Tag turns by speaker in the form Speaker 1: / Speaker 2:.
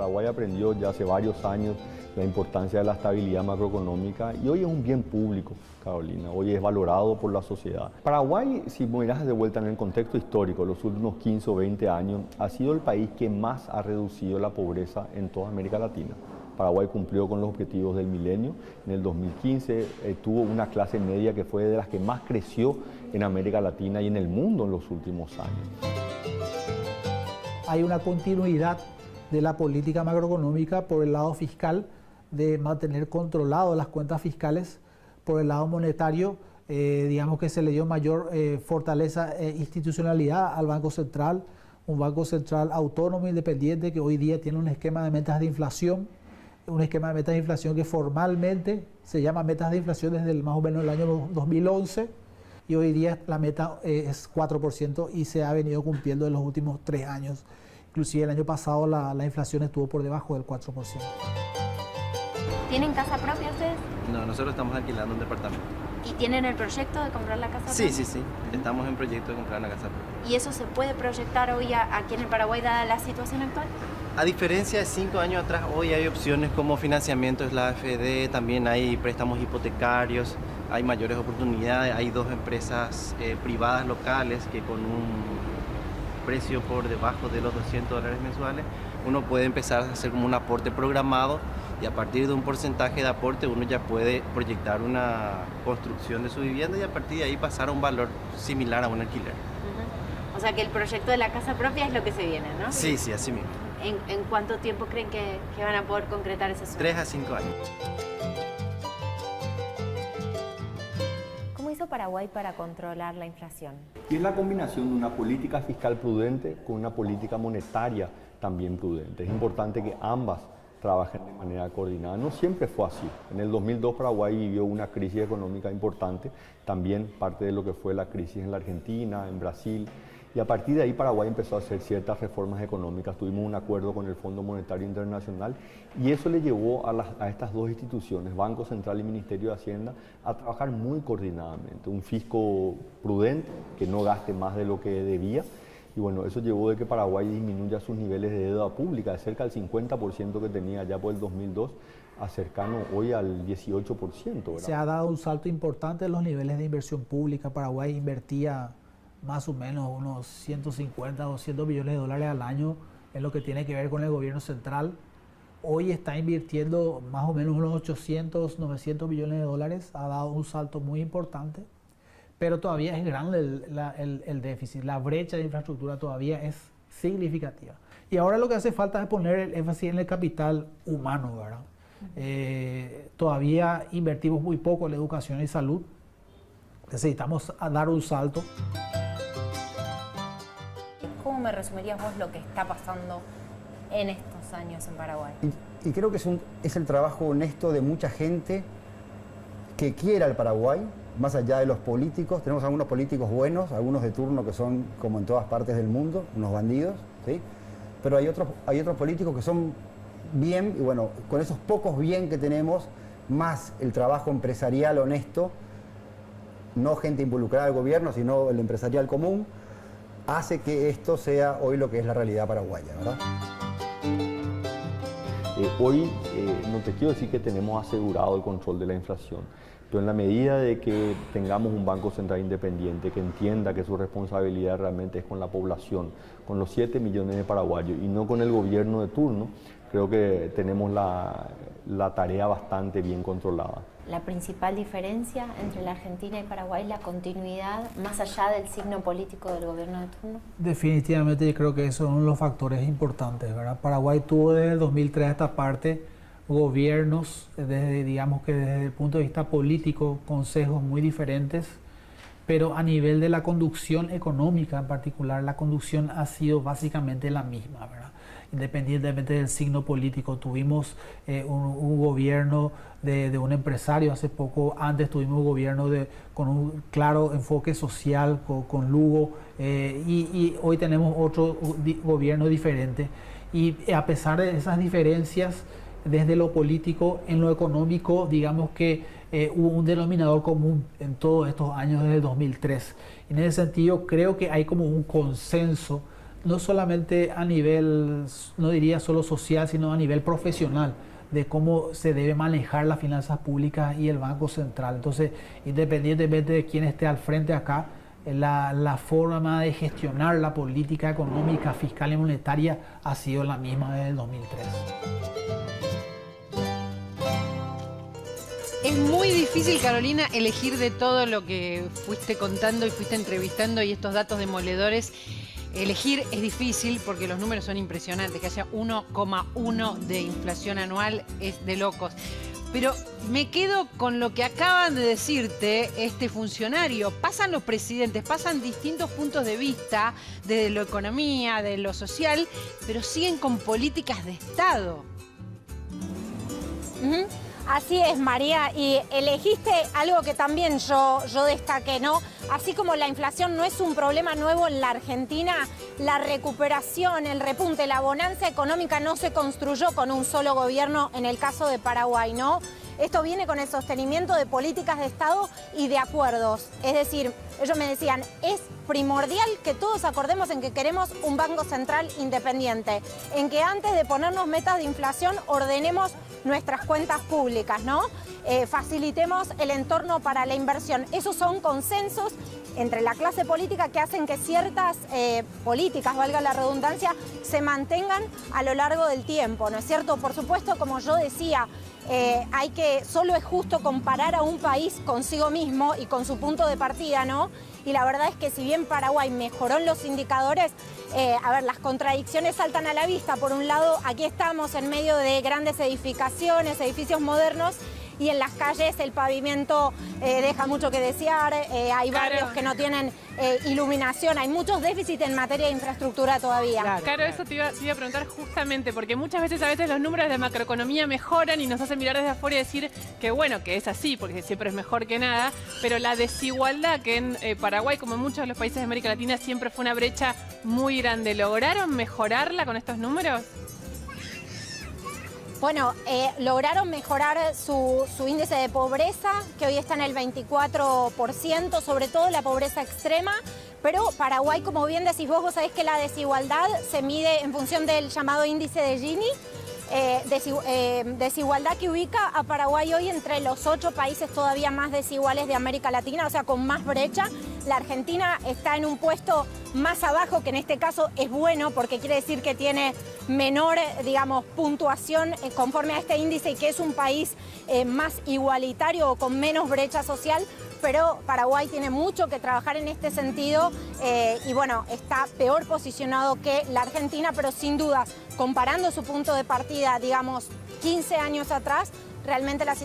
Speaker 1: Paraguay aprendió ya hace varios años la importancia de la estabilidad macroeconómica y hoy es un bien público, Carolina, hoy es valorado por la sociedad. Paraguay, si miras de vuelta en el contexto histórico, los últimos 15 o 20 años, ha sido el país que más ha reducido la pobreza en toda América Latina. Paraguay cumplió con los objetivos del milenio. En el 2015 tuvo una clase media que fue de las que más creció en América Latina y en el mundo en los últimos años.
Speaker 2: Hay una continuidad de la política macroeconómica por el lado fiscal, de mantener controladas las cuentas fiscales. Por el lado monetario, digamos que se le dio mayor fortaleza e institucionalidad al Banco Central, un Banco Central autónomo, independiente, que hoy día tiene un esquema de metas de inflación, que formalmente se llama metas de inflación desde más o menos el año 2011, y hoy día la meta es 4% y se ha venido cumpliendo en los últimos 3 años. Inclusive el año pasado la inflación estuvo por debajo del 4%.
Speaker 3: ¿Tienen casa propia ustedes?
Speaker 4: No, nosotros estamos alquilando un departamento.
Speaker 3: ¿Y tienen el proyecto de comprar la casa propia?
Speaker 4: Sí. Estamos en proyecto de comprar una casa propia.
Speaker 3: ¿Y eso se puede proyectar hoy aquí en el Paraguay dada la situación actual?
Speaker 4: A diferencia de 5 años atrás, hoy hay opciones como financiamientos, la AFD, también hay préstamos hipotecarios, hay mayores oportunidades, hay 2 empresas privadas locales que con un precio por debajo de los $200 mensuales, uno puede empezar a hacer como un aporte programado y a partir de un porcentaje de aporte uno ya puede proyectar una construcción de su vivienda y a partir de ahí pasar a un valor similar a un alquiler.
Speaker 3: O sea que el proyecto de la casa propia es lo que se viene, ¿no?
Speaker 4: Sí, así mismo.
Speaker 3: ¿En cuánto tiempo creen que van a poder concretar ese sueño?
Speaker 4: 3 a 5 años.
Speaker 3: ¿Cómo hizo Paraguay para controlar la inflación?
Speaker 1: Y es la combinación de una política fiscal prudente con una política monetaria también prudente. Es importante que ambas trabajen de manera coordinada. No siempre fue así. En el 2002 Paraguay vivió una crisis económica importante, también parte de lo que fue la crisis en la Argentina, en Brasil, y a partir de ahí Paraguay empezó a hacer ciertas reformas económicas. Tuvimos un acuerdo con el Fondo Monetario Internacional y eso le llevó a estas 2 instituciones, Banco Central y Ministerio de Hacienda, a trabajar muy coordinadamente. Un fisco prudente, que no gaste más de lo que debía. Y bueno, eso llevó de que Paraguay disminuya sus niveles de deuda pública, de cerca del 50% que tenía ya por el 2002, a cercano hoy al 18%. ¿verdad?
Speaker 2: Se ha dado un salto importante en los niveles de inversión pública. Paraguay invertía más o menos unos 150, 200 millones de dólares al año en lo que tiene que ver con el gobierno central. Hoy está invirtiendo más o menos unos 800, 900 millones de dólares. Ha dado un salto muy importante. Pero todavía es grande el déficit, la brecha de infraestructura todavía es significativa. Y ahora lo que hace falta es poner el énfasis en el capital humano, ¿verdad? Todavía invertimos muy poco en la educación y salud. Necesitamos dar un salto.
Speaker 3: ¿Cómo me resumirías vos lo que está pasando en estos años en Paraguay?
Speaker 5: Y creo que es el trabajo honesto de mucha gente que quiere al Paraguay, más allá de los políticos. Tenemos algunos políticos buenos, algunos de turno que son como en todas partes del mundo, unos bandidos, ¿sí? Pero hay otros políticos que son bien, y bueno, con esos pocos bien que tenemos, más el trabajo empresarial honesto, no gente involucrada al gobierno, sino el empresarial común, hace que esto sea hoy lo que es la realidad paraguaya, ¿verdad?
Speaker 1: Hoy no te quiero decir que tenemos asegurado el control de la inflación, pero en la medida de que tengamos un Banco Central independiente que entienda que su responsabilidad realmente es con la población, con los 7 millones de paraguayos y no con el gobierno de turno, creo que tenemos la tarea bastante bien controlada.
Speaker 3: La principal diferencia entre la Argentina y Paraguay, la continuidad más allá del signo político del gobierno de turno.
Speaker 2: Definitivamente yo creo que esos son los factores importantes, ¿verdad? Paraguay tuvo desde el 2003 a esta parte gobiernos, digamos que desde el punto de vista político, consejos muy diferentes, pero a nivel de la conducción económica en particular, la conducción ha sido básicamente la misma, ¿verdad? Independientemente del signo político. Tuvimos un gobierno de un empresario hace poco, antes tuvimos un gobierno con un claro enfoque social con Lugo, y hoy tenemos otro gobierno diferente. Y a pesar de esas diferencias, desde lo político, en lo económico, digamos que hubo un denominador común en todos estos años desde el 2003. En ese sentido, creo que hay como un consenso no solamente a nivel, no diría solo social, sino a nivel profesional, de cómo se debe manejar las finanzas públicas y el Banco Central. Entonces, independientemente de quién esté al frente acá, la forma de gestionar la política económica, fiscal y monetaria ha sido la misma desde el 2003.
Speaker 6: Es muy difícil, Carolina, elegir de todo lo que fuiste contando y fuiste entrevistando y estos datos demoledores. Elegir es difícil porque los números son impresionantes. Que haya 1,1 de inflación anual es de locos. Pero me quedo con lo que acaban de decirte este funcionario. Pasan los presidentes, pasan distintos puntos de vista, desde lo economía, de lo social, pero siguen con políticas de Estado.
Speaker 7: Así es, María, y elegiste algo que también yo destaqué, ¿no? Así como la inflación no es un problema nuevo en la Argentina, la recuperación, el repunte, la bonanza económica no se construyó con un solo gobierno en el caso de Paraguay, ¿no? Esto viene con el sostenimiento de políticas de Estado y de acuerdos. Es decir, ellos me decían, es primordial que todos acordemos en que queremos un Banco Central independiente, en que antes de ponernos metas de inflación ordenemos nuestras cuentas públicas, ¿no? Facilitemos el entorno para la inversión. Esos son consensos entre la clase política que hacen que ciertas políticas, valga la redundancia, se mantengan a lo largo del tiempo, ¿no es cierto? Por supuesto, como yo decía, solo es justo comparar a un país consigo mismo y con su punto de partida, ¿no? Y la verdad es que si bien Paraguay mejoró en los indicadores, las contradicciones saltan a la vista. Por un lado, aquí estamos en medio de grandes edificaciones, edificios modernos, y en las calles el pavimento deja mucho que desear, hay barrios que no tienen iluminación, hay muchos déficits en materia de infraestructura todavía.
Speaker 8: Claro, eso te iba a preguntar justamente, porque muchas veces los números de macroeconomía mejoran y nos hacen mirar desde afuera y decir que bueno, que es así, porque siempre es mejor que nada, pero la desigualdad que en Paraguay, como en muchos de los países de América Latina, siempre fue una brecha muy grande. ¿Lograron mejorarla con estos números?
Speaker 7: Bueno, lograron mejorar su índice de pobreza, que hoy está en el 24%, sobre todo la pobreza extrema, pero Paraguay, como bien decís vos sabés que la desigualdad se mide en función del llamado índice de Gini, desigualdad que ubica a Paraguay hoy entre los 8 países todavía más desiguales de América Latina, o sea, con más brecha. La Argentina está en un puesto más abajo, que en este caso es bueno porque quiere decir que tiene menor, digamos, puntuación conforme a este índice y que es un país más igualitario o con menos brecha social, pero Paraguay tiene mucho que trabajar en este sentido y bueno, está peor posicionado que la Argentina, pero sin dudas, comparando su punto de partida, digamos, 15 años atrás, realmente la situación